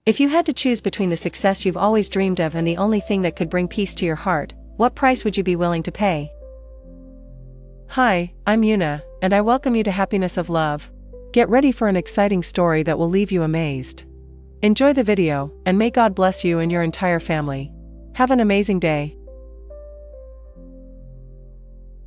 If you had to choose between the success you've always dreamed of and the only thing that could bring peace to your heart, what price would you be willing to pay? Hi, I'm Yuna, and I welcome you to Happiness of Love. Get ready for an exciting story that will leave you amazed. Enjoy the video, and may God bless you and your entire family. Have an amazing day.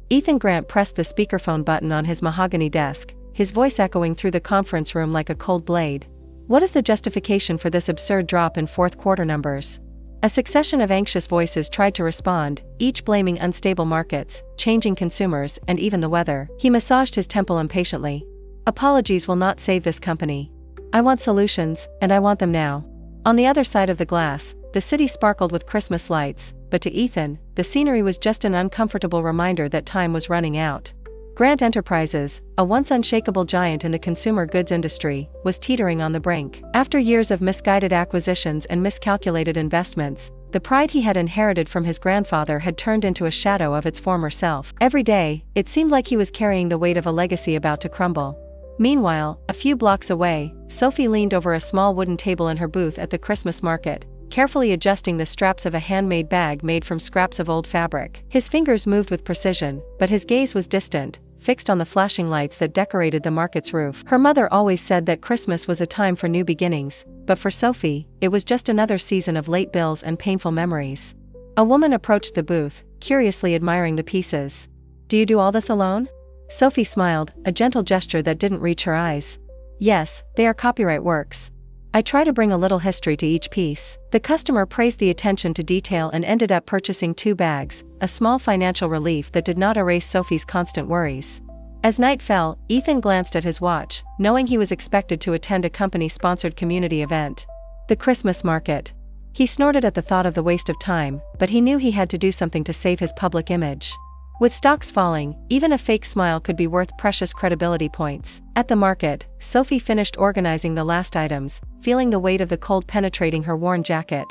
Ethan Grant pressed the speakerphone button on his mahogany desk, his voice echoing through the conference room like a cold blade. What is the justification for this absurd drop in fourth quarter numbers? A succession of anxious voices tried to respond, each blaming unstable markets, changing consumers, and even the weather. He massaged his temple impatiently. Apologies will not save this company. I want solutions, and I want them now. On the other side of the glass, the city sparkled with Christmas lights, but to Ethan, the scenery was just an uncomfortable reminder that time was running out. Grant Enterprises, a once unshakable giant in the consumer goods industry, was teetering on the brink. After years of misguided acquisitions and miscalculated investments, the pride he had inherited from his grandfather had turned into a shadow of its former self. Every day, it seemed like he was carrying the weight of a legacy about to crumble. Meanwhile, a few blocks away, Sophie leaned over a small wooden table in her booth at the Christmas market, carefully adjusting the straps of a handmade bag made from scraps of old fabric. His fingers moved with precision, but his gaze was distant, fixed on the flashing lights that decorated the market's roof. Her mother always said that Christmas was a time for new beginnings, but for Sophie, it was just another season of late bills and painful memories. A woman approached the booth, curiously admiring the pieces. "Do you do all this alone?" Sophie smiled, a gentle gesture that didn't reach her eyes. "Yes, they are copyright works. I try to bring a little history to each piece." The customer praised the attention to detail and ended up purchasing 2 bags, a small financial relief that did not erase Sophie's constant worries. As night fell, Ethan glanced at his watch, knowing he was expected to attend a company-sponsored community event. The Christmas market. He snorted at the thought of the waste of time, but he knew he had to do something to save his public image. With stocks falling, even a fake smile could be worth precious credibility points. At the market, Sophie finished organizing the last items, feeling the weight of the cold penetrating her worn jacket.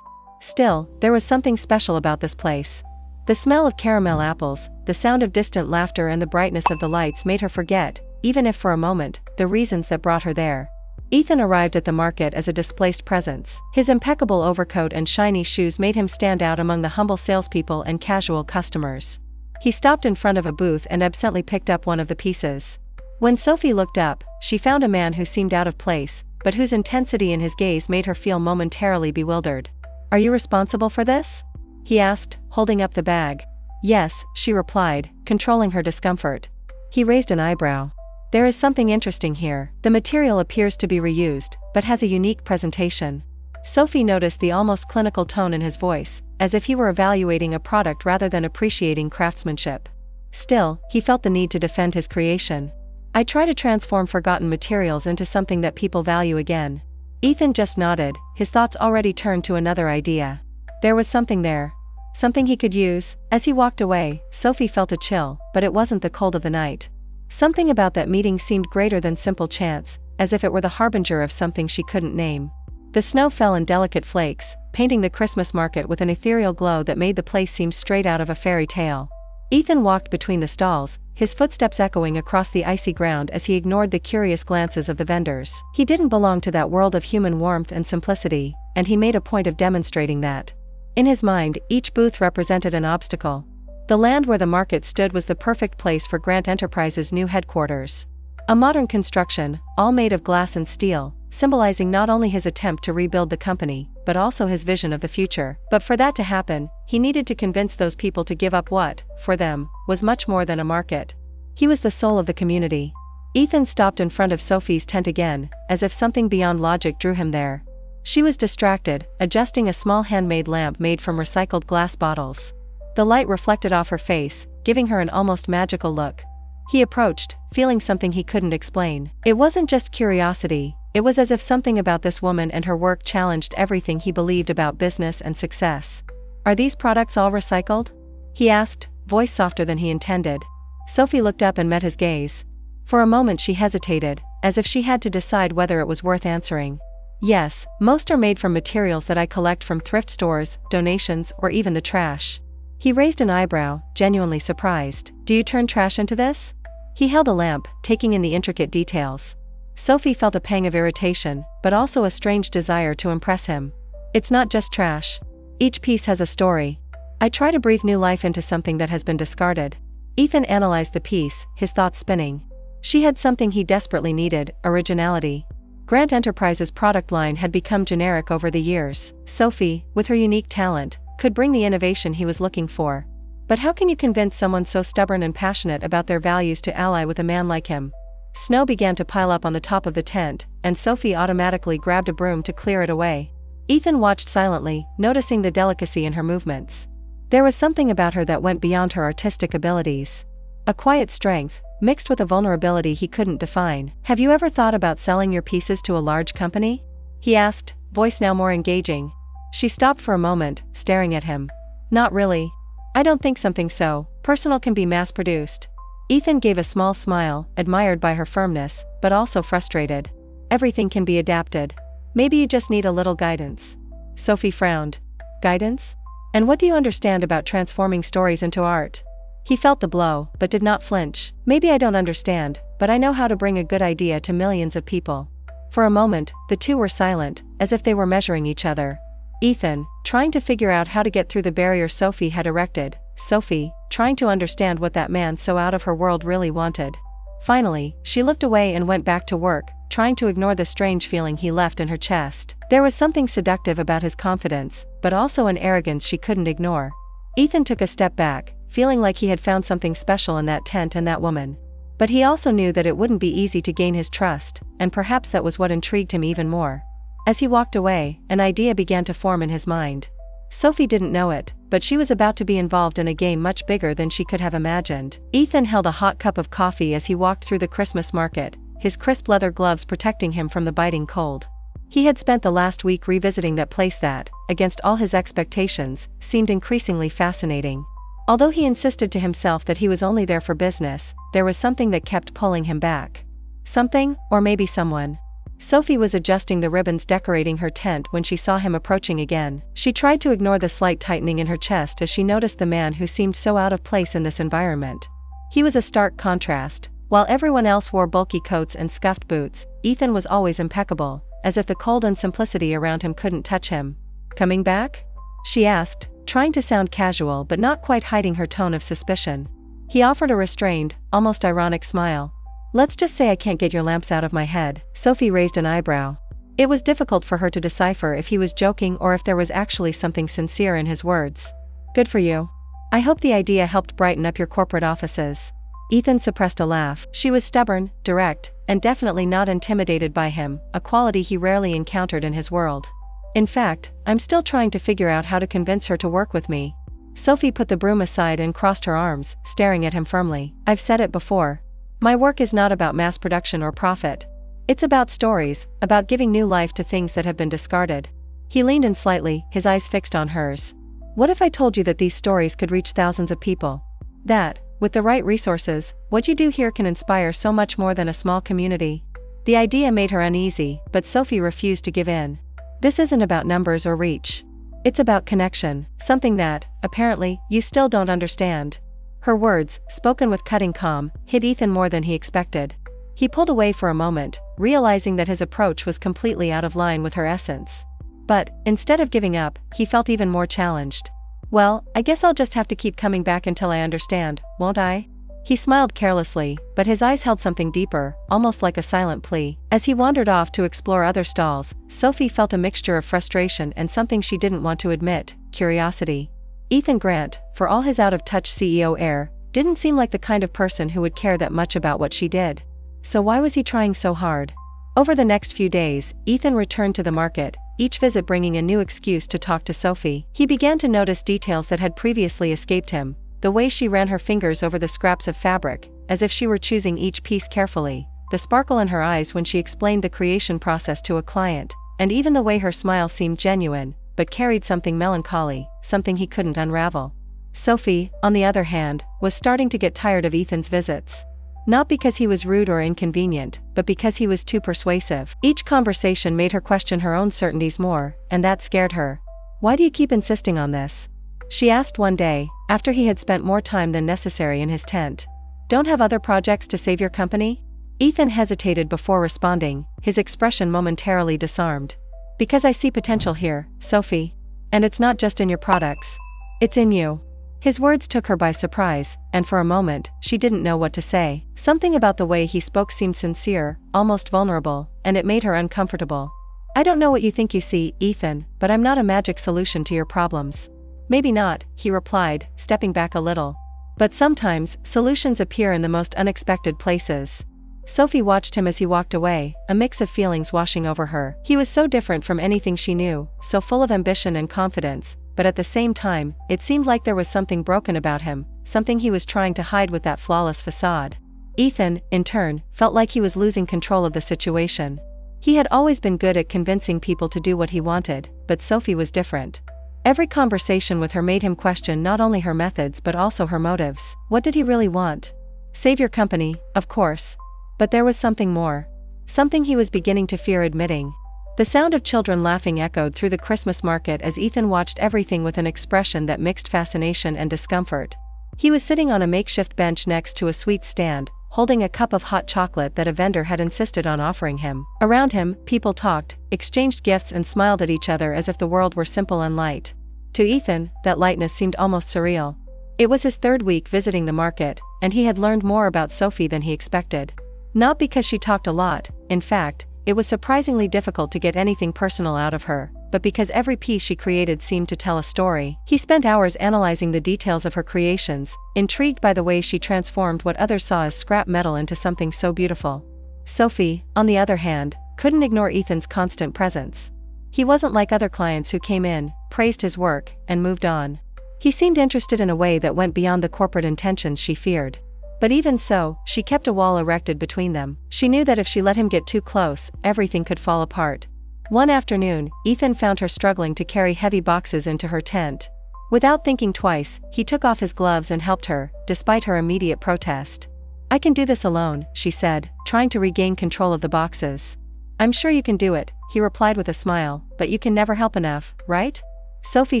Still, there was something special about this place. The smell of caramel apples, the sound of distant laughter and the brightness of the lights made her forget, even if for a moment, the reasons that brought her there. Ethan arrived at the market as a displaced presence. His impeccable overcoat and shiny shoes made him stand out among the humble salespeople and casual customers. He stopped in front of a booth and absently picked up one of the pieces. When Sophie looked up, she found a man who seemed out of place, but whose intensity in his gaze made her feel momentarily bewildered. "Are you responsible for this?" he asked, holding up the bag. "Yes," she replied, controlling her discomfort. He raised an eyebrow. "There is something interesting here. The material appears to be reused, but has a unique presentation." Sophie noticed the almost clinical tone in his voice, as if he were evaluating a product rather than appreciating craftsmanship. Still, he felt the need to defend his creation. "I try to transform forgotten materials into something that people value again." Ethan just nodded, his thoughts already turned to another idea. There was something there. Something he could use. As he walked away, Sophie felt a chill, but it wasn't the cold of the night. Something about that meeting seemed greater than simple chance, as if it were the harbinger of something she couldn't name. The snow fell in delicate flakes, painting the Christmas market with an ethereal glow that made the place seem straight out of a fairy tale. Ethan walked between the stalls, his footsteps echoing across the icy ground as he ignored the curious glances of the vendors. He didn't belong to that world of human warmth and simplicity, and he made a point of demonstrating that. In his mind, each booth represented an obstacle. The land where the market stood was the perfect place for Grant Enterprises' new headquarters. A modern construction, all made of glass and steel, symbolizing not only his attempt to rebuild the company, but also his vision of the future. But for that to happen, he needed to convince those people to give up what, for them, was much more than a market. He was the soul of the community. Ethan stopped in front of Sophie's tent again, as if something beyond logic drew him there. She was distracted, adjusting a small handmade lamp made from recycled glass bottles. The light reflected off her face, giving her an almost magical look. He approached, feeling something he couldn't explain. It wasn't just curiosity, it was as if something about this woman and her work challenged everything he believed about business and success. "Are these products all recycled?" he asked, voice softer than he intended. Sophie looked up and met his gaze. For a moment she hesitated, as if she had to decide whether it was worth answering. "Yes, most are made from materials that I collect from thrift stores, donations, or even the trash." He raised an eyebrow, genuinely surprised. "Do you turn trash into this?" He held a lamp, taking in the intricate details. Sophie felt a pang of irritation, but also a strange desire to impress him. It's not just trash. Each piece has a story. I try to breathe new life into something that has been discarded. Ethan analyzed the piece, his thoughts spinning. She had something he desperately needed: originality. Grant Enterprises' product line had become generic over the years. Sophie, with her unique talent, could bring the innovation he was looking for. But how can you convince someone so stubborn and passionate about their values to ally with a man like him? Snow began to pile up on the top of the tent, and Sophie automatically grabbed a broom to clear it away. Ethan watched silently, noticing the delicacy in her movements. There was something about her that went beyond her artistic abilities. A quiet strength, mixed with a vulnerability he couldn't define. "Have you ever thought about selling your pieces to a large company?" he asked, voice now more engaging. She stopped for a moment, staring at him. "Not really. I don't think something so personal can be mass-produced." Ethan gave a small smile, admired by her firmness, but also frustrated. "Everything can be adapted. Maybe you just need a little guidance." Sophie frowned. "Guidance? And what do you understand about transforming stories into art?" He felt the blow, but did not flinch. "Maybe I don't understand, but I know how to bring a good idea to millions of people." For a moment, the two were silent, as if they were measuring each other. Ethan, trying to figure out how to get through the barrier Sophie had erected. Sophie, trying to understand what that man so out of her world really wanted. Finally, she looked away and went back to work, trying to ignore the strange feeling he left in her chest. There was something seductive about his confidence, but also an arrogance she couldn't ignore. Ethan took a step back, feeling like he had found something special in that tent and that woman. But he also knew that it wouldn't be easy to gain his trust, and perhaps that was what intrigued him even more. As he walked away, an idea began to form in his mind. Sophie didn't know it, but she was about to be involved in a game much bigger than she could have imagined. Ethan held a hot cup of coffee as he walked through the Christmas market, his crisp leather gloves protecting him from the biting cold. He had spent the last week revisiting that place that, against all his expectations, seemed increasingly fascinating. Although he insisted to himself that he was only there for business, there was something that kept pulling him back. Something, or maybe someone. Sophie was adjusting the ribbons decorating her tent when she saw him approaching again. She tried to ignore the slight tightening in her chest as she noticed the man who seemed so out of place in this environment. He was a stark contrast. While everyone else wore bulky coats and scuffed boots, Ethan was always impeccable, as if the cold and simplicity around him couldn't touch him. "Coming back?" she asked, trying to sound casual but not quite hiding her tone of suspicion. He offered a restrained, almost ironic smile. "Let's just say I can't get your lamps out of my head." Sophie raised an eyebrow. It was difficult for her to decipher if he was joking or if there was actually something sincere in his words. "Good for you. I hope the idea helped brighten up your corporate offices." Ethan suppressed a laugh. She was stubborn, direct, and definitely not intimidated by him, a quality he rarely encountered in his world. "In fact, I'm still trying to figure out how to convince her to work with me." Sophie put the broom aside and crossed her arms, staring at him firmly. "I've said it before. My work is not about mass production or profit. It's about stories, about giving new life to things that have been discarded." He leaned in slightly, his eyes fixed on hers. "What if I told you that these stories could reach thousands of people? That, with the right resources, what you do here can inspire so much more than a small community?" The idea made her uneasy, but Sophie refused to give in. "This isn't about numbers or reach. It's about connection, something that, apparently, you still don't understand." Her words, spoken with cutting calm, hit Ethan more than he expected. He pulled away for a moment, realizing that his approach was completely out of line with her essence. But, instead of giving up, he felt even more challenged. "Well, I guess I'll just have to keep coming back until I understand, won't I?" He smiled carelessly, but his eyes held something deeper, almost like a silent plea. As he wandered off to explore other stalls, Sophie felt a mixture of frustration and something she didn't want to admit: curiosity. Ethan Grant, for all his out-of-touch CEO air, didn't seem like the kind of person who would care that much about what she did. So why was he trying so hard? Over the next few days, Ethan returned to the market, each visit bringing a new excuse to talk to Sophie. He began to notice details that had previously escaped him: the way she ran her fingers over the scraps of fabric, as if she were choosing each piece carefully, the sparkle in her eyes when she explained the creation process to a client, and even the way her smile seemed genuine, but carried something melancholy, something he couldn't unravel. Sophie, on the other hand, was starting to get tired of Ethan's visits. Not because he was rude or inconvenient, but because he was too persuasive. Each conversation made her question her own certainties more, and that scared her. "Why do you keep insisting on this?" she asked one day, after he had spent more time than necessary in his tent. "Don't have other projects to save your company?" Ethan hesitated before responding, his expression momentarily disarmed. Because I see potential here, Sophie. And it's not just in your products. It's in you. His words took her by surprise, and for a moment, she didn't know what to say. Something about the way he spoke seemed sincere, almost vulnerable, and it made her uncomfortable. I don't know what you think you see, Ethan, but I'm not a magic solution to your problems. Maybe not, he replied, stepping back a little. But sometimes, solutions appear in the most unexpected places. Sophie watched him as he walked away, a mix of feelings washing over her. He was so different from anything she knew, so full of ambition and confidence, but at the same time, it seemed like there was something broken about him, something he was trying to hide with that flawless facade. Ethan, in turn, felt like he was losing control of the situation. He had always been good at convincing people to do what he wanted, but Sophie was different. Every conversation with her made him question not only her methods but also her motives. What did he really want? Save your company, of course. But there was something more. Something he was beginning to fear admitting. The sound of children laughing echoed through the Christmas market as Ethan watched everything with an expression that mixed fascination and discomfort. He was sitting on a makeshift bench next to a sweet stand, holding a cup of hot chocolate that a vendor had insisted on offering him. Around him, people talked, exchanged gifts and smiled at each other as if the world were simple and light. To Ethan, that lightness seemed almost surreal. It was his third week visiting the market, and he had learned more about Sophie than he expected. Not because she talked a lot, in fact, it was surprisingly difficult to get anything personal out of her, but because every piece she created seemed to tell a story. He spent hours analyzing the details of her creations, intrigued by the way she transformed what others saw as scrap metal into something so beautiful. Sophie, on the other hand, couldn't ignore Ethan's constant presence. He wasn't like other clients who came in, praised his work, and moved on. He seemed interested in a way that went beyond the corporate intentions she feared. But even so, she kept a wall erected between them. She knew that if she let him get too close, everything could fall apart. One afternoon, Ethan found her struggling to carry heavy boxes into her tent. Without thinking twice, he took off his gloves and helped her, despite her immediate protest. I can do this alone, she said, trying to regain control of the boxes. I'm sure you can do it, he replied with a smile, but you can never help enough, right? Sophie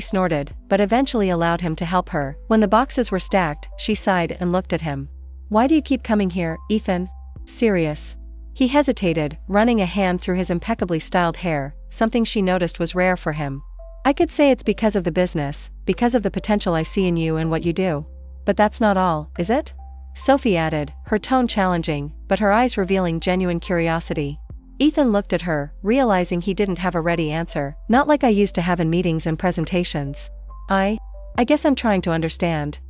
snorted, but eventually allowed him to help her. When the boxes were stacked, she sighed and looked at him. Why do you keep coming here, Ethan? Serious. He hesitated, running a hand through his impeccably styled hair, something she noticed was rare for him. I could say it's because of the business, because of the potential I see in you and what you do. But that's not all, is it? Sophie added, her tone challenging, but her eyes revealing genuine curiosity. Ethan looked at her, realizing he didn't have a ready answer. Not like I used to have in meetings and presentations. I guess I'm trying to understand.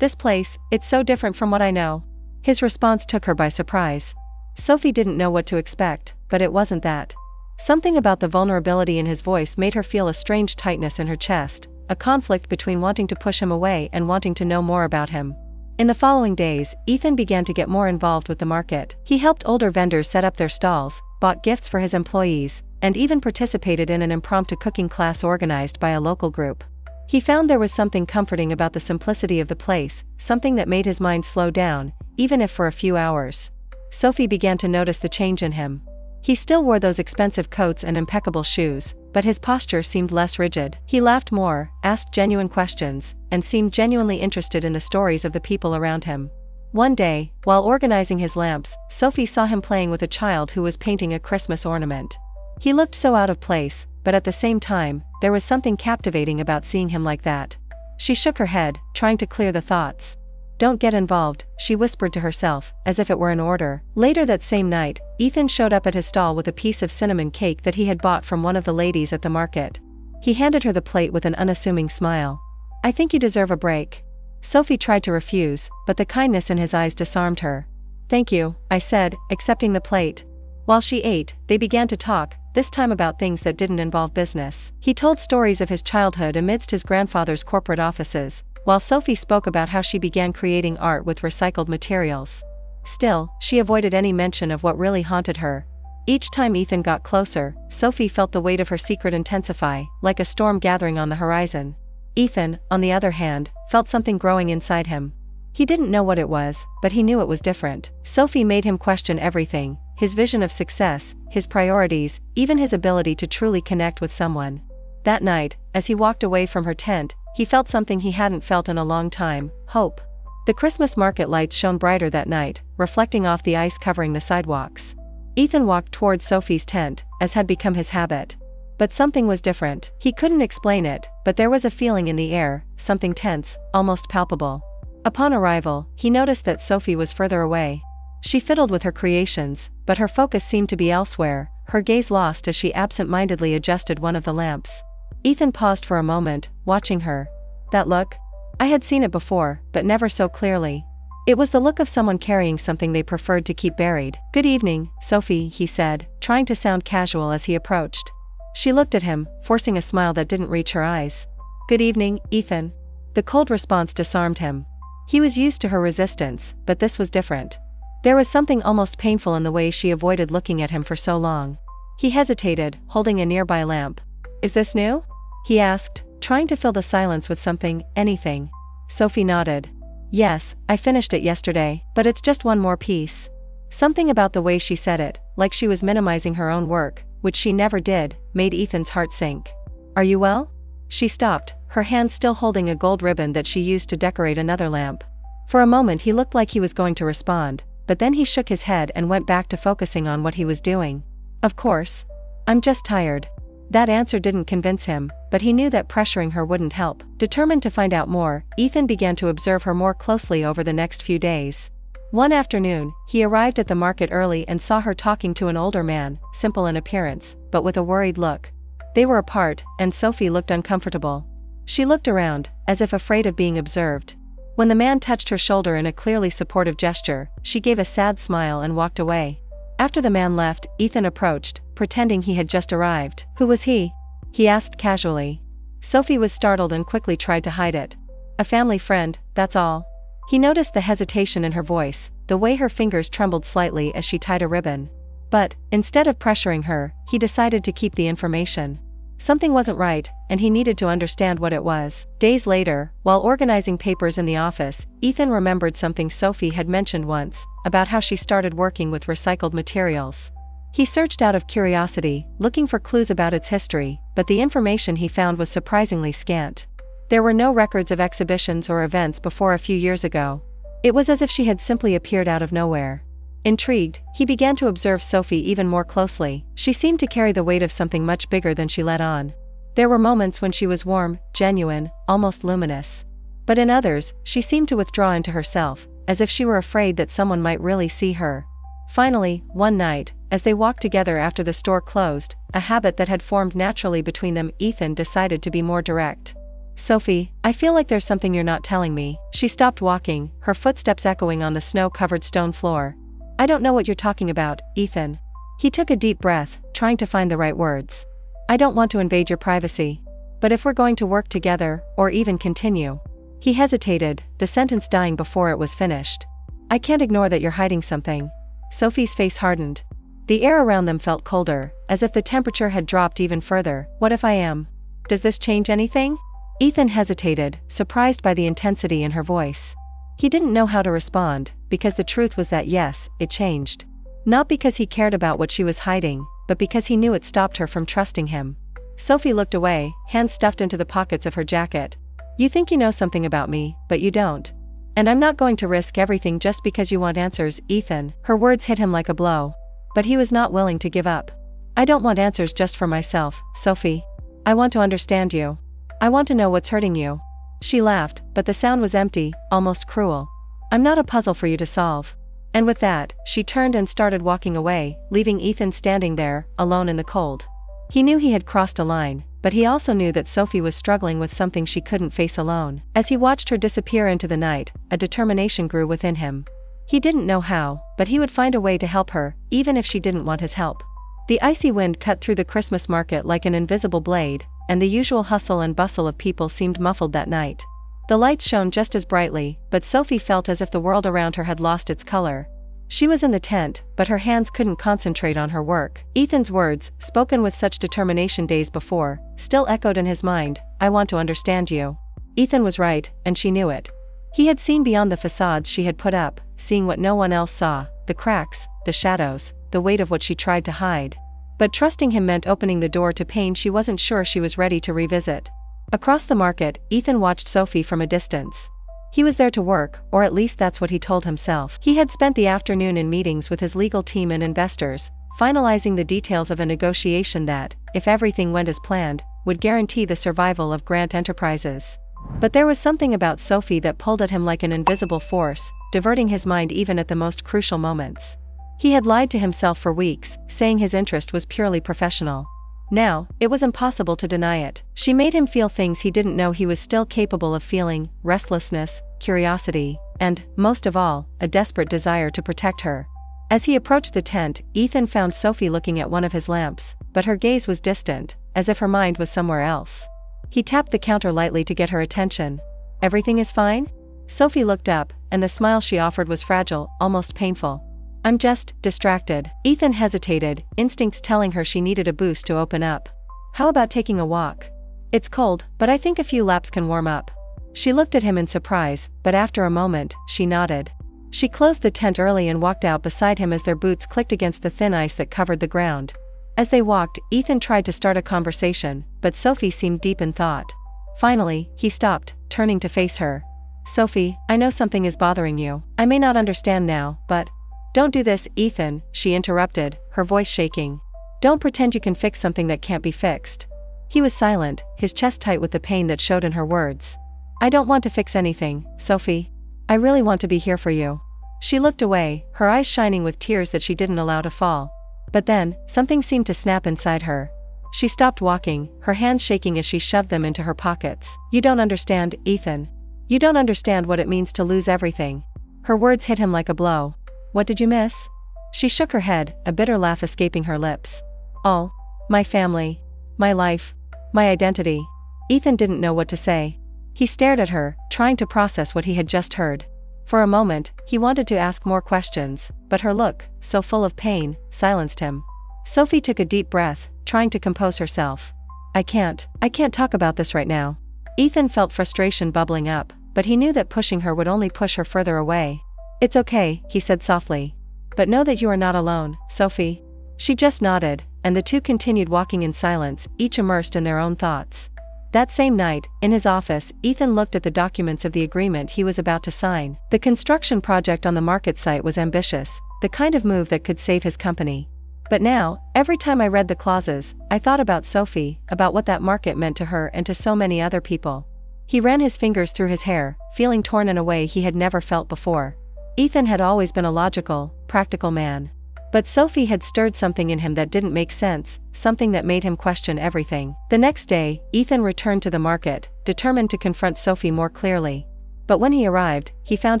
This place, it's so different from what I know. His response took her by surprise. Sophie didn't know what to expect, but it wasn't that. Something about the vulnerability in his voice made her feel a strange tightness in her chest, a conflict between wanting to push him away and wanting to know more about him. In the following days, Ethan began to get more involved with the market. He helped older vendors set up their stalls, bought gifts for his employees, and even participated in an impromptu cooking class organized by a local group. He found there was something comforting about the simplicity of the place, something that made his mind slow down, even if for a few hours. Sophie began to notice the change in him. He still wore those expensive coats and impeccable shoes, but his posture seemed less rigid. He laughed more, asked genuine questions, and seemed genuinely interested in the stories of the people around him. One day, while organizing his lamps, Sophie saw him playing with a child who was painting a Christmas ornament. He looked so out of place, but at the same time, there was something captivating about seeing him like that. She shook her head, trying to clear the thoughts. Don't get involved, she whispered to herself, as if it were an order. Later that same night, Ethan showed up at his stall with a piece of cinnamon cake that he had bought from one of the ladies at the market. He handed her the plate with an unassuming smile. I think you deserve a break. Sophie tried to refuse, but the kindness in his eyes disarmed her. Thank you, I said, accepting the plate. While she ate, they began to talk, this time about things that didn't involve business. He told stories of his childhood amidst his grandfather's corporate offices, while Sophie spoke about how she began creating art with recycled materials. Still, she avoided any mention of what really haunted her. Each time Ethan got closer, Sophie felt the weight of her secret intensify, like a storm gathering on the horizon. Ethan, on the other hand, felt something growing inside him. He didn't know what it was, but he knew it was different. Sophie made him question everything, his vision of success, his priorities, even his ability to truly connect with someone. That night, as he walked away from her tent, he felt something he hadn't felt in a long time, hope. The Christmas market lights shone brighter that night, reflecting off the ice covering the sidewalks. Ethan walked toward Sophie's tent, as had become his habit. But something was different. He couldn't explain it, but there was a feeling in the air, something tense, almost palpable. Upon arrival, he noticed that Sophie was further away. She fiddled with her creations, but her focus seemed to be elsewhere, her gaze lost as she absent-mindedly adjusted one of the lamps. Ethan paused for a moment, watching her. That look? I had seen it before, but never so clearly. It was the look of someone carrying something they preferred to keep buried. "Good evening, Sophie," he said, trying to sound casual as he approached. She looked at him, forcing a smile that didn't reach her eyes. "Good evening, Ethan." The cold response disarmed him. He was used to her resistance, but this was different. There was something almost painful in the way she avoided looking at him for so long. He hesitated, holding a nearby lamp. "Is this new?" he asked, trying to fill the silence with something, anything. Sophie nodded. "Yes, I finished it yesterday, but it's just one more piece." Something about the way she said it, like she was minimizing her own work, which she never did, made Ethan's heart sink. "Are you well?" She stopped, her hand still holding a gold ribbon that she used to decorate another lamp. For a moment he looked like he was going to respond, but then he shook his head and went back to focusing on what he was doing. "Of course. I'm just tired." That answer didn't convince him, but he knew that pressuring her wouldn't help. Determined to find out more, Ethan began to observe her more closely over the next few days. One afternoon, he arrived at the market early and saw her talking to an older man, simple in appearance, but with a worried look. They were apart, and Sophie looked uncomfortable. She looked around, as if afraid of being observed. When the man touched her shoulder in a clearly supportive gesture, she gave a sad smile and walked away. After the man left, Ethan approached, pretending he had just arrived. "Who was he?" he asked casually. Sophie was startled and quickly tried to hide it. "A family friend, that's all." He noticed the hesitation in her voice, the way her fingers trembled slightly as she tied a ribbon. But, instead of pressuring her, he decided to keep the information. Something wasn't right, and he needed to understand what it was. Days later, while organizing papers in the office, Ethan remembered something Sophie had mentioned once, about how she started working with recycled materials. He searched out of curiosity, looking for clues about its history, but the information he found was surprisingly scant. There were no records of exhibitions or events before a few years ago. It was as if she had simply appeared out of nowhere. Intrigued, he began to observe Sophie even more closely. She seemed to carry the weight of something much bigger than she let on. There were moments when she was warm, genuine, almost luminous. But in others, she seemed to withdraw into herself, as if she were afraid that someone might really see her. Finally, one night, as they walked together after the store closed, a habit that had formed naturally between them, Ethan decided to be more direct. "Sophie, I feel like there's something you're not telling me." She stopped walking, her footsteps echoing on the snow-covered stone floor. "I don't know what you're talking about, Ethan." He took a deep breath, trying to find the right words. "I don't want to invade your privacy. But if we're going to work together, or even continue." He hesitated, the sentence dying before it was finished. "I can't ignore that you're hiding something." Sophie's face hardened. The air around them felt colder, as if the temperature had dropped even further. "What if I am? Does this change anything?" Ethan hesitated, surprised by the intensity in her voice. He didn't know how to respond, because the truth was that yes, it changed. Not because he cared about what she was hiding, but because he knew it stopped her from trusting him. Sophie looked away, hands stuffed into the pockets of her jacket. "You think you know something about me, but you don't. And I'm not going to risk everything just because you want answers, Ethan." Her words hit him like a blow. But he was not willing to give up. "I don't want answers just for myself, Sophie. I want to understand you. I want to know what's hurting you." She laughed, but the sound was empty, almost cruel. "I'm not a puzzle for you to solve." And with that, she turned and started walking away, leaving Ethan standing there, alone in the cold. He knew he had crossed a line, but he also knew that Sophie was struggling with something she couldn't face alone. As he watched her disappear into the night, a determination grew within him. He didn't know how, but he would find a way to help her, even if she didn't want his help. The icy wind cut through the Christmas market like an invisible blade, and the usual hustle and bustle of people seemed muffled that night. The lights shone just as brightly, but Sophie felt as if the world around her had lost its color. She was in the tent, but her hands couldn't concentrate on her work. Ethan's words, spoken with such determination days before, still echoed in his mind. "I want to understand you." Ethan was right, and she knew it. He had seen beyond the facades she had put up, seeing what no one else saw, the cracks, the shadows, the weight of what she tried to hide. But trusting him meant opening the door to pain she wasn't sure she was ready to revisit. Across the market, Ethan watched Sophie from a distance. He was there to work, or at least that's what he told himself. He had spent the afternoon in meetings with his legal team and investors, finalizing the details of a negotiation that, if everything went as planned, would guarantee the survival of Grant Enterprises. But there was something about Sophie that pulled at him like an invisible force, diverting his mind even at the most crucial moments. He had lied to himself for weeks, saying his interest was purely professional. Now, it was impossible to deny it. She made him feel things he didn't know he was still capable of feeling: restlessness, curiosity, and, most of all, a desperate desire to protect her. As he approached the tent, Ethan found Sophie looking at one of his lamps, but her gaze was distant, as if her mind was somewhere else. He tapped the counter lightly to get her attention. "Everything is fine?" Sophie looked up, and the smile she offered was fragile, almost painful. "I'm just distracted." Ethan hesitated, instincts telling her she needed a boost to open up. "How about taking a walk? It's cold, but I think a few laps can warm up." She looked at him in surprise, but after a moment, she nodded. She closed the tent early and walked out beside him as their boots clicked against the thin ice that covered the ground. As they walked, Ethan tried to start a conversation, but Sophie seemed deep in thought. Finally, he stopped, turning to face her. "Sophie, I know something is bothering you. I may not understand now, but—" "Don't do this, Ethan," she interrupted, her voice shaking. "Don't pretend you can fix something that can't be fixed." He was silent, his chest tight with the pain that showed in her words. "I don't want to fix anything, Sophie. I really want to be here for you." She looked away, her eyes shining with tears that she didn't allow to fall. But then, something seemed to snap inside her. She stopped walking, her hands shaking as she shoved them into her pockets. "You don't understand, Ethan. You don't understand what it means to lose everything." Her words hit him like a blow. "What did you miss?" She shook her head, a bitter laugh escaping her lips. "All. My family. My life. My identity." Ethan didn't know what to say. He stared at her, trying to process what he had just heard. For a moment, he wanted to ask more questions, but her look, so full of pain, silenced him. Sophie took a deep breath, trying to compose herself. I can't talk about this right now." Ethan felt frustration bubbling up, but he knew that pushing her would only push her further away. "It's okay," he said softly. "But know that you are not alone, Sophie." She just nodded, and the two continued walking in silence, each immersed in their own thoughts. That same night, in his office, Ethan looked at the documents of the agreement he was about to sign. The construction project on the market site was ambitious, the kind of move that could save his company. But now, every time I read the clauses, I thought about Sophie, about what that market meant to her and to so many other people. He ran his fingers through his hair, feeling torn in a way he had never felt before. Ethan had always been a logical, practical man. But Sophie had stirred something in him that didn't make sense, something that made him question everything. The next day, Ethan returned to the market, determined to confront Sophie more clearly. But when he arrived, he found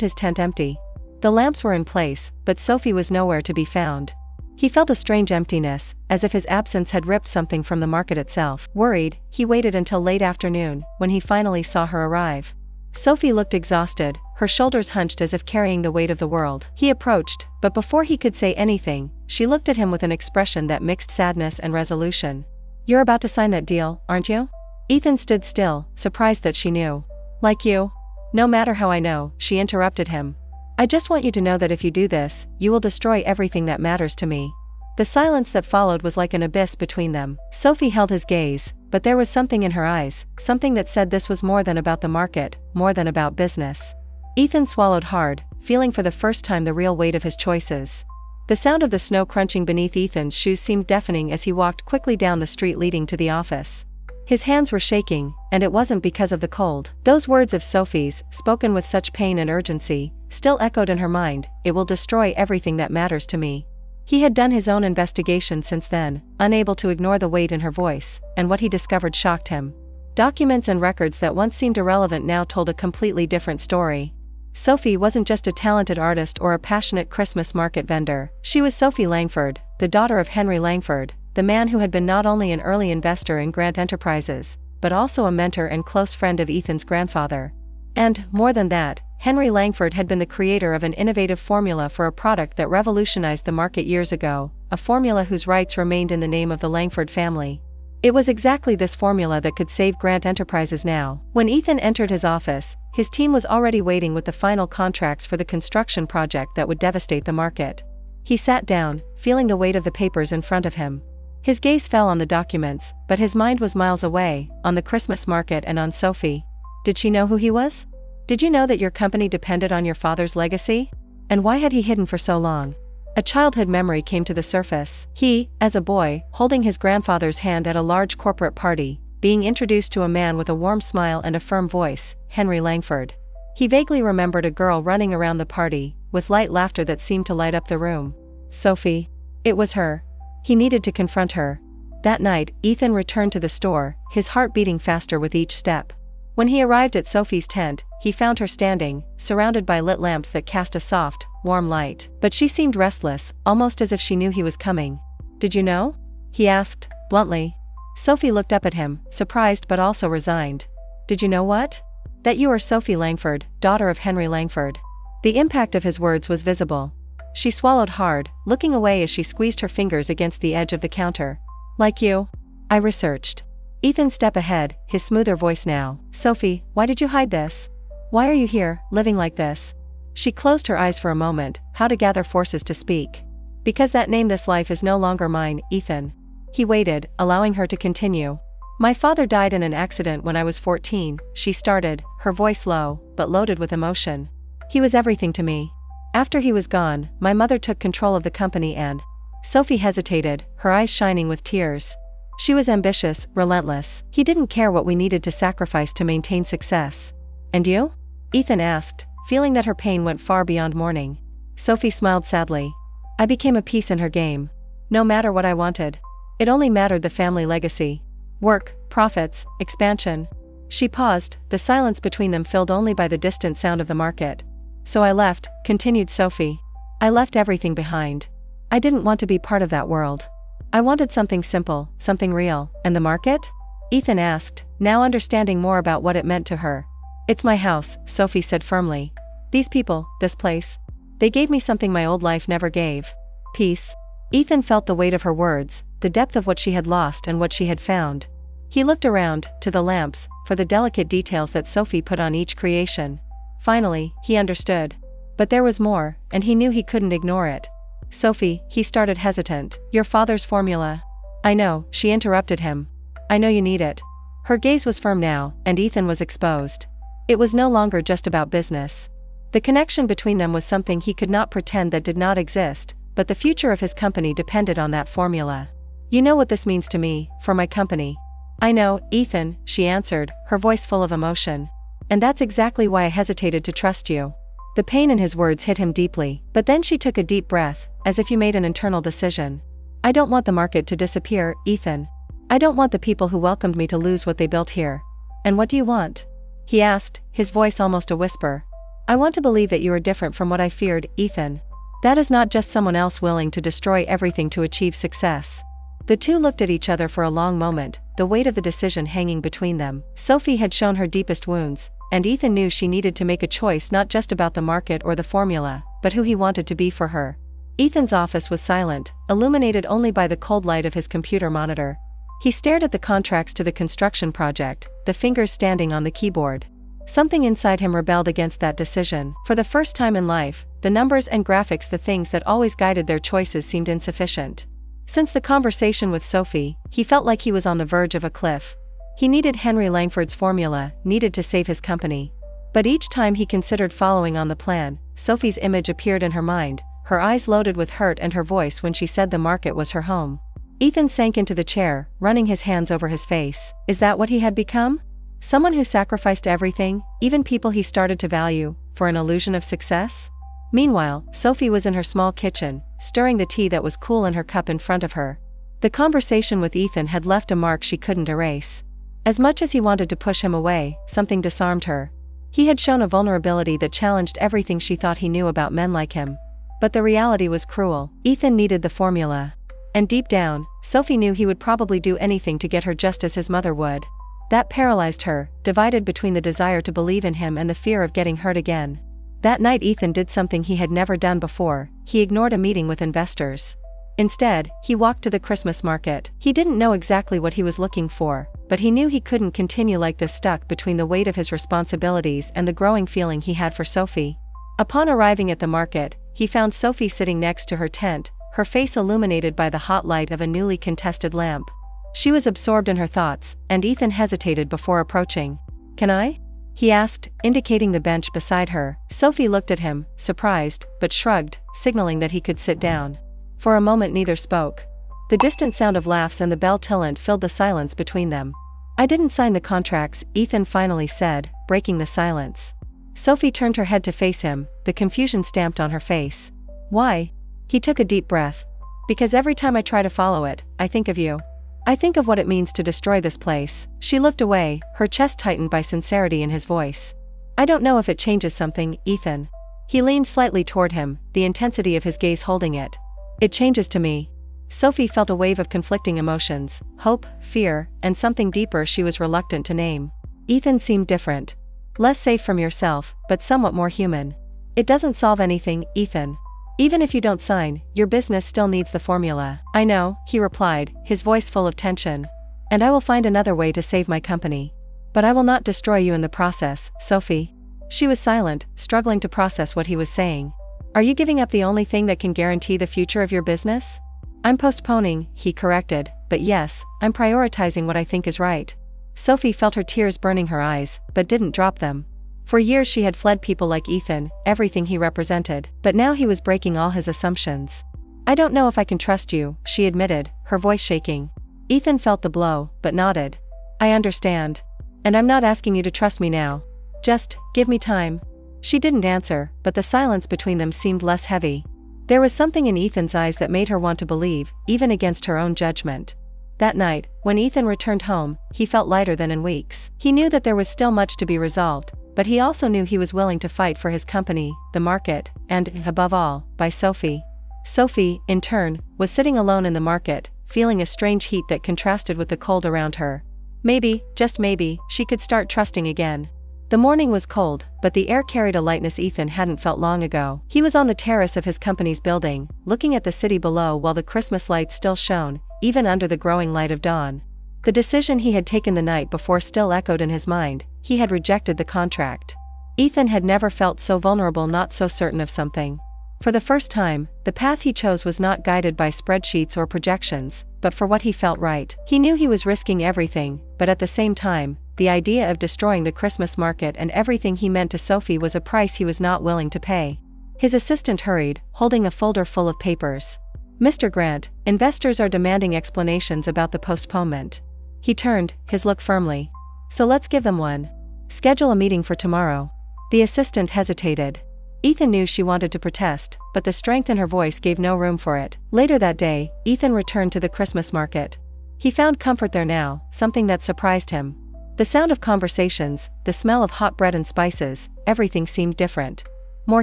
his tent empty. The lamps were in place, but Sophie was nowhere to be found. He felt a strange emptiness, as if his absence had ripped something from the market itself. Worried, he waited until late afternoon, when he finally saw her arrive. Sophie looked exhausted, her shoulders hunched as if carrying the weight of the world. He approached, but before he could say anything, she looked at him with an expression that mixed sadness and resolution. "You're about to sign that deal, aren't you?" Ethan stood still, surprised that she knew. "Like you?" "No matter how I know," she interrupted him. "I just want you to know that if you do this, you will destroy everything that matters to me." The silence that followed was like an abyss between them. Sophie held his gaze, but there was something in her eyes, something that said this was more than about the market, more than about business. Ethan swallowed hard, feeling for the first time the real weight of his choices. The sound of the snow crunching beneath Ethan's shoes seemed deafening as he walked quickly down the street leading to the office. His hands were shaking, and it wasn't because of the cold. Those words of Sophie's, spoken with such pain and urgency, still echoed in her mind, "It will destroy everything that matters to me." He had done his own investigation since then, unable to ignore the weight in her voice, and what he discovered shocked him. Documents and records that once seemed irrelevant now told a completely different story. Sophie wasn't just a talented artist or a passionate Christmas market vendor. She was Sophie Langford, the daughter of Henry Langford, the man who had been not only an early investor in Grant Enterprises, but also a mentor and close friend of Ethan's grandfather. And, more than that, Henry Langford had been the creator of an innovative formula for a product that revolutionized the market years ago, a formula whose rights remained in the name of the Langford family. It was exactly this formula that could save Grant Enterprises now. When Ethan entered his office, his team was already waiting with the final contracts for the construction project that would devastate the market. He sat down, feeling the weight of the papers in front of him. His gaze fell on the documents, but his mind was miles away, on the Christmas market and on Sophie. Did she know who he was? Did you know that your company depended on your father's legacy? And why had he hidden for so long? A childhood memory came to the surface. He, as a boy, holding his grandfather's hand at a large corporate party, being introduced to a man with a warm smile and a firm voice, Henry Langford. He vaguely remembered a girl running around the party, with light laughter that seemed to light up the room. Sophie. It was her. He needed to confront her. That night, Ethan returned to the store, his heart beating faster with each step. When he arrived at Sophie's tent, he found her standing, surrounded by lit lamps that cast a soft, warm light. But she seemed restless, almost as if she knew he was coming. "Did you know?" he asked, bluntly. Sophie looked up at him, surprised but also resigned. "Did you know what?" "That you are Sophie Langford, daughter of Henry Langford." The impact of his words was visible. She swallowed hard, looking away as she squeezed her fingers against the edge of the counter. "Like you? I researched." Ethan stepped ahead, his smoother voice now. "Sophie, why did you hide this? Why are you here, living like this?" She closed her eyes for a moment, how to gather forces to speak. "Because that name, this life is no longer mine, Ethan." He waited, allowing her to continue. "My father died in an accident when I was 14, she started, her voice low, but loaded with emotion. "He was everything to me. After he was gone, my mother took control of the company and—" Sophie hesitated, her eyes shining with tears. "She was ambitious, relentless. He didn't care what we needed to sacrifice to maintain success." "And you?" Ethan asked, feeling that her pain went far beyond mourning. Sophie smiled sadly. "I became a piece in her game. No matter what I wanted. It only mattered the family legacy. Work, profits, expansion." She paused, the silence between them filled only by the distant sound of the market. "So I left," continued Sophie. "I left everything behind. I didn't want to be part of that world. I wanted something simple, something real." "And the market?" Ethan asked, now understanding more about what it meant to her. "It's my house," Sophie said firmly. "These people, this place. They gave me something my old life never gave. Peace." Ethan felt the weight of her words, the depth of what she had lost and what she had found. He looked around, to the lamps, for the delicate details that Sophie put on each creation. Finally, he understood. But there was more, and he knew he couldn't ignore it. "Sophie," he started hesitant, "your father's formula." "I know," she interrupted him. "I know you need it." Her gaze was firm now, and Ethan was exposed. It was no longer just about business. The connection between them was something he could not pretend that did not exist, but the future of his company depended on that formula. "You know what this means to me, for my company." "I know, Ethan," she answered, her voice full of emotion. "And that's exactly why I hesitated to trust you." The pain in his words hit him deeply, but then she took a deep breath, as if you made an internal decision. "I don't want the market to disappear, Ethan. I don't want the people who welcomed me to lose what they built here." "And what do you want?" he asked, his voice almost a whisper. "I want to believe that you are different from what I feared, Ethan. That is not just someone else willing to destroy everything to achieve success." The two looked at each other for a long moment, the weight of the decision hanging between them. Sophie had shown her deepest wounds, and Ethan knew she needed to make a choice not just about the market or the formula, but who he wanted to be for her. Ethan's office was silent, illuminated only by the cold light of his computer monitor. He stared at the contracts to the construction project, the fingers standing on the keyboard. Something inside him rebelled against that decision. For the first time in life, the numbers and graphics, the things that always guided their choices, seemed insufficient. Since the conversation with Sophie, he felt like he was on the verge of a cliff. He needed Henry Langford's formula, needed to save his company. But each time he considered following on the plan, Sophie's image appeared in her mind, her eyes loaded with hurt and her voice when she said the market was her home. Ethan sank into the chair, running his hands over his face. Is that what he had become? Someone who sacrificed everything, even people he started to value, for an illusion of success? Meanwhile, Sophie was in her small kitchen, stirring the tea that was cool in her cup in front of her. The conversation with Ethan had left a mark she couldn't erase. As much as he wanted to push him away, something disarmed her. He had shown a vulnerability that challenged everything she thought he knew about men like him. But the reality was cruel. Ethan needed the formula. And deep down, Sophie knew he would probably do anything to get her just as his mother would. That paralyzed her, divided between the desire to believe in him and the fear of getting hurt again. That night Ethan did something he had never done before. He ignored a meeting with investors. Instead, he walked to the Christmas market. He didn't know exactly what he was looking for, but he knew he couldn't continue like this, stuck between the weight of his responsibilities and the growing feeling he had for Sophie. Upon arriving at the market, he found Sophie sitting next to her tent, her face illuminated by the hot light of a newly contested lamp. She was absorbed in her thoughts, and Ethan hesitated before approaching. "Can I?" he asked, indicating the bench beside her. Sophie looked at him, surprised, but shrugged, signaling that he could sit down. For a moment neither spoke. The distant sound of laughs and the bell tillant filled the silence between them. I didn't sign the contracts, Ethan finally said, breaking the silence. Sophie turned her head to face him, the confusion stamped on her face. Why? He took a deep breath. Because every time I try to follow it, I think of you. I think of what it means to destroy this place. She looked away, her chest tightened by sincerity in his voice. I don't know if it changes something, Ethan. He leaned slightly toward him, the intensity of his gaze holding it. It changes to me. Sophie felt a wave of conflicting emotions, hope, fear, and something deeper she was reluctant to name. Ethan seemed different. Less safe from yourself, but somewhat more human. It doesn't solve anything, Ethan. Even if you don't sign, your business still needs the formula. I know, he replied, his voice full of tension. And I will find another way to save my company. But I will not destroy you in the process, Sophie. She was silent, struggling to process what he was saying. Are you giving up the only thing that can guarantee the future of your business? I'm postponing, he corrected, but yes, I'm prioritizing what I think is right. Sophie felt her tears burning her eyes, but didn't drop them. For years she had fled people like Ethan, everything he represented, but now he was breaking all his assumptions. I don't know if I can trust you, she admitted, her voice shaking. Ethan felt the blow, but nodded. I understand. And I'm not asking you to trust me now. Just, give me time. She didn't answer, but the silence between them seemed less heavy. There was something in Ethan's eyes that made her want to believe, even against her own judgment. That night, when Ethan returned home, he felt lighter than in weeks. He knew that there was still much to be resolved, but he also knew he was willing to fight for his company, the market, and, above all, by Sophie. Sophie, in turn, was sitting alone in the market, feeling a strange heat that contrasted with the cold around her. Maybe, just maybe, she could start trusting again. The morning was cold, but the air carried a lightness Ethan hadn't felt long ago. He was on the terrace of his company's building, looking at the city below while the Christmas lights still shone, even under the growing light of dawn. The decision he had taken the night before still echoed in his mind. He had rejected the contract. Ethan had never felt so vulnerable, not so certain of something. For the first time, the path he chose was not guided by spreadsheets or projections, but for what he felt right. He knew he was risking everything, but at the same time, the idea of destroying the Christmas market and everything he meant to Sophie was a price he was not willing to pay. His assistant hurried, holding a folder full of papers. Mr. Grant, investors are demanding explanations about the postponement. He turned, his look firmly. So let's give them one. Schedule a meeting for tomorrow. The assistant hesitated. Ethan knew she wanted to protest, but the strength in her voice gave no room for it. Later that day, Ethan returned to the Christmas market. He found comfort there now, something that surprised him. The sound of conversations, the smell of hot bread and spices, everything seemed different. More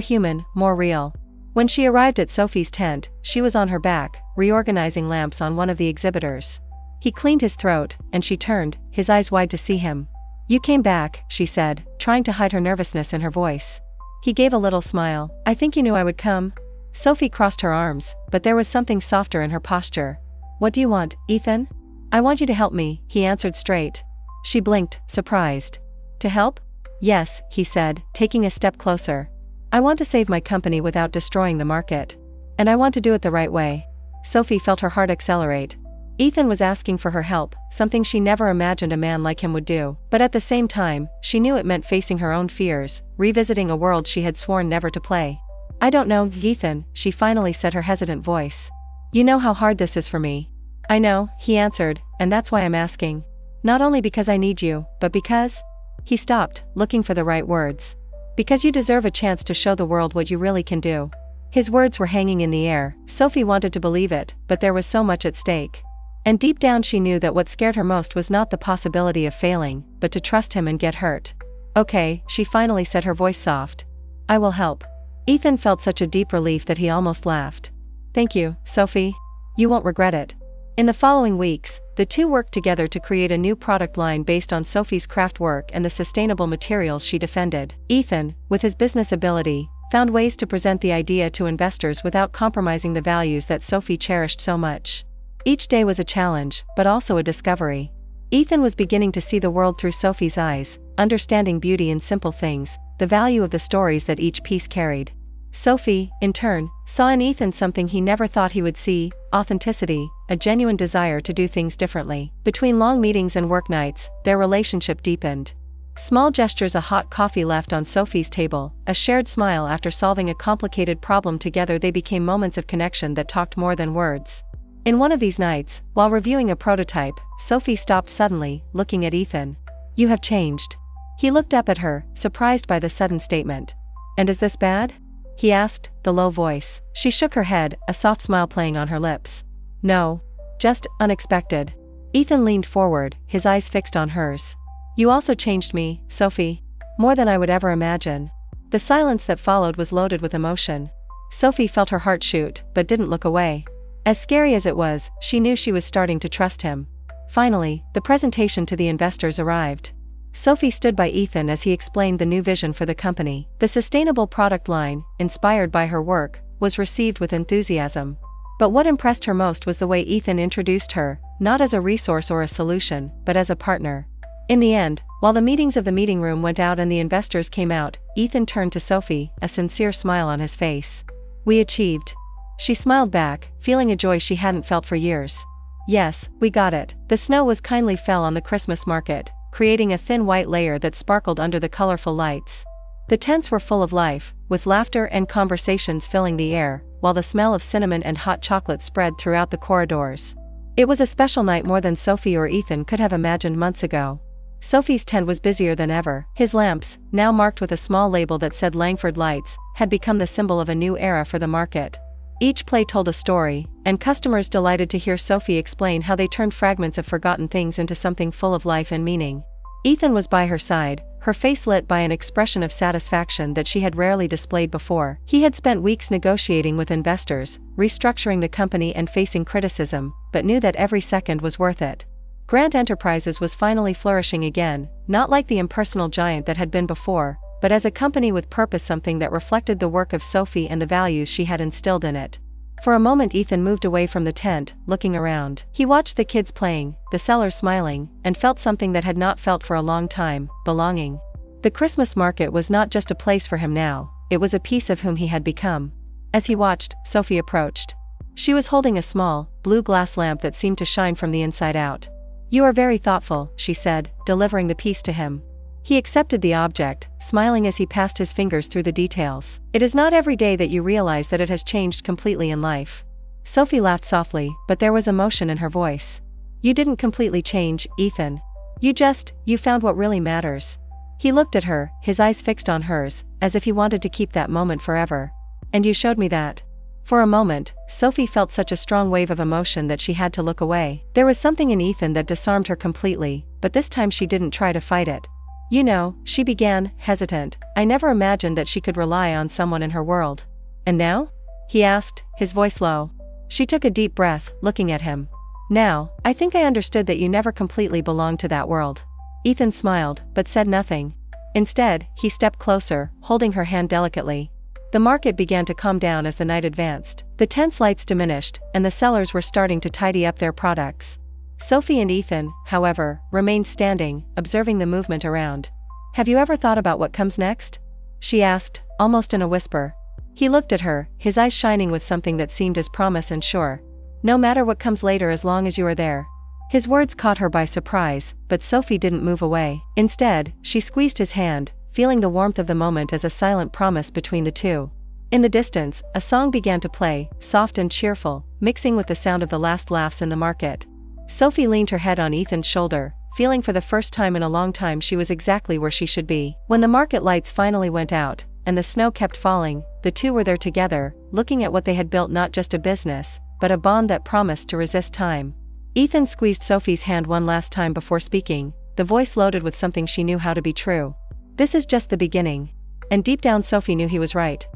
human, more real. When she arrived at Sophie's tent, she was on her back, reorganizing lamps on one of the exhibitors. He cleaned his throat, and she turned, his eyes wide to see him. You came back, she said, trying to hide her nervousness in her voice. He gave a little smile. I think you knew I would come. Sophie crossed her arms, but there was something softer in her posture. What do you want, Ethan? I want you to help me, he answered straight. She blinked, surprised. To help? Yes, he said, taking a step closer. I want to save my company without destroying the market. And I want to do it the right way. Sophie felt her heart accelerate. Ethan was asking for her help, something she never imagined a man like him would do. But at the same time, she knew it meant facing her own fears, revisiting a world she had sworn never to play. I don't know, Ethan, she finally said, her hesitant voice. You know how hard this is for me. I know, he answered, and that's why I'm asking. Not only because I need you, but because... He stopped, looking for the right words. Because you deserve a chance to show the world what you really can do. His words were hanging in the air. Sophie wanted to believe it, but there was so much at stake. And deep down she knew that what scared her most was not the possibility of failing, but to trust him and get hurt. Okay, she finally said, her voice soft. I will help. Ethan felt such a deep relief that he almost laughed. Thank you, Sophie. You won't regret it. In the following weeks, the two worked together to create a new product line based on Sophie's craft work and the sustainable materials she defended. Ethan, with his business ability, found ways to present the idea to investors without compromising the values that Sophie cherished so much. Each day was a challenge, but also a discovery. Ethan was beginning to see the world through Sophie's eyes, understanding beauty in simple things, the value of the stories that each piece carried. Sophie, in turn, saw in Ethan something he never thought he would see: authenticity, a genuine desire to do things differently. Between long meetings and work nights, their relationship deepened. Small gestures, a hot coffee left on Sophie's table, a shared smile after solving a complicated problem together, they became moments of connection that talked more than words. In one of these nights, while reviewing a prototype, Sophie stopped suddenly, looking at Ethan. "You have changed." He looked up at her, surprised by the sudden statement. "And is this bad?" he asked, the low voice. She shook her head, a soft smile playing on her lips. "No. Just unexpected." Ethan leaned forward, his eyes fixed on hers. "You also changed me, Sophie. More than I would ever imagine." The silence that followed was loaded with emotion. Sophie felt her heart shoot, but didn't look away. As scary as it was, she knew she was starting to trust him. Finally, the presentation to the investors arrived. Sophie stood by Ethan as he explained the new vision for the company. The sustainable product line, inspired by her work, was received with enthusiasm. But what impressed her most was the way Ethan introduced her, not as a resource or a solution, but as a partner. In the end, while the meetings of the meeting room went out and the investors came out, Ethan turned to Sophie, a sincere smile on his face. "We achieved." She smiled back, feeling a joy she hadn't felt for years. "Yes, we got it." The snow was kindly fell on the Christmas market, creating a thin white layer that sparkled under the colorful lights. The tents were full of life, with laughter and conversations filling the air, while the smell of cinnamon and hot chocolate spread throughout the corridors. It was a special night, more than Sophie or Ethan could have imagined months ago. Sophie's tent was busier than ever. His lamps, now marked with a small label that said Langford Lights, had become the symbol of a new era for the market. Each play told a story, and customers delighted to hear Sophie explain how they turned fragments of forgotten things into something full of life and meaning. Ethan was by her side, her face lit by an expression of satisfaction that she had rarely displayed before. He had spent weeks negotiating with investors, restructuring the company and facing criticism, but knew that every second was worth it. Grant Enterprises was finally flourishing again, not like the impersonal giant that had been before, but as a company with purpose, something that reflected the work of Sophie and the values she had instilled in it. For a moment Ethan moved away from the tent, looking around. He watched the kids playing, the sellers smiling, and felt something that had not felt for a long time: belonging. The Christmas market was not just a place for him now, it was a piece of whom he had become. As he watched, Sophie approached. She was holding a small, blue glass lamp that seemed to shine from the inside out. "You are very thoughtful," she said, delivering the piece to him. He accepted the object, smiling as he passed his fingers through the details. "It is not every day that you realize that it has changed completely in life." Sophie laughed softly, but there was emotion in her voice. "You didn't completely change, Ethan. You found what really matters." He looked at her, his eyes fixed on hers, as if he wanted to keep that moment forever. "And you showed me that." For a moment, Sophie felt such a strong wave of emotion that she had to look away. There was something in Ethan that disarmed her completely, but this time she didn't try to fight it. "You know," she began, hesitant, "I never imagined that she could rely on someone in her world." "And now?" he asked, his voice low. She took a deep breath, looking at him. "Now, I think I understood that you never completely belonged to that world." Ethan smiled, but said nothing. Instead, he stepped closer, holding her hand delicately. The market began to calm down as the night advanced. The tent's lights diminished, and the sellers were starting to tidy up their products. Sophie and Ethan, however, remained standing, observing the movement around. "Have you ever thought about what comes next?" she asked, almost in a whisper. He looked at her, his eyes shining with something that seemed as promise and sure. "No matter what comes later, as long as you are there." His words caught her by surprise, but Sophie didn't move away. Instead, she squeezed his hand, feeling the warmth of the moment as a silent promise between the two. In the distance, a song began to play, soft and cheerful, mixing with the sound of the last laughs in the market. Sophie leaned her head on Ethan's shoulder, feeling for the first time in a long time she was exactly where she should be. When the market lights finally went out, and the snow kept falling, the two were there together, looking at what they had built, not just a business, but a bond that promised to resist time. Ethan squeezed Sophie's hand one last time before speaking, the voice loaded with something she knew how to be true. "This is just the beginning." And deep down Sophie knew he was right.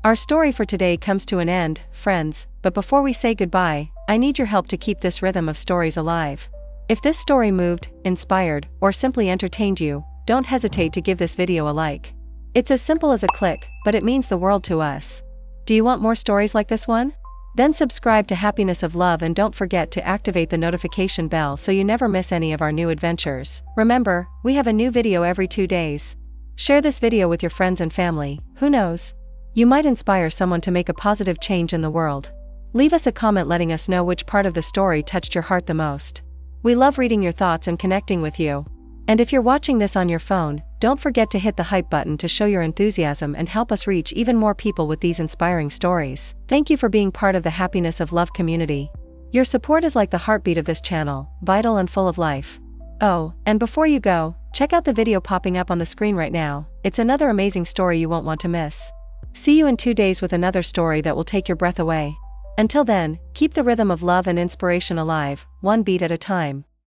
Our story for today comes to an end, friends, but before we say goodbye, I need your help to keep this rhythm of stories alive. If this story moved, inspired, or simply entertained you, don't hesitate to give this video a like. It's as simple as a click, but it means the world to us. Do you want more stories like this one? Then subscribe to Happiness of Love and don't forget to activate the notification bell so you never miss any of our new adventures. Remember, we have a new video every 2 days. Share this video with your friends and family, who knows? You might inspire someone to make a positive change in the world. Leave us a comment letting us know which part of the story touched your heart the most. We love reading your thoughts and connecting with you. And if you're watching this on your phone, don't forget to hit the hype button to show your enthusiasm and help us reach even more people with these inspiring stories. Thank you for being part of the Happiness of Love community. Your support is like the heartbeat of this channel, vital and full of life. Oh, and before you go, check out the video popping up on the screen right now. It's another amazing story you won't want to miss. See you in 2 days with another story that will take your breath away. Until then, keep the rhythm of love and inspiration alive, one beat at a time.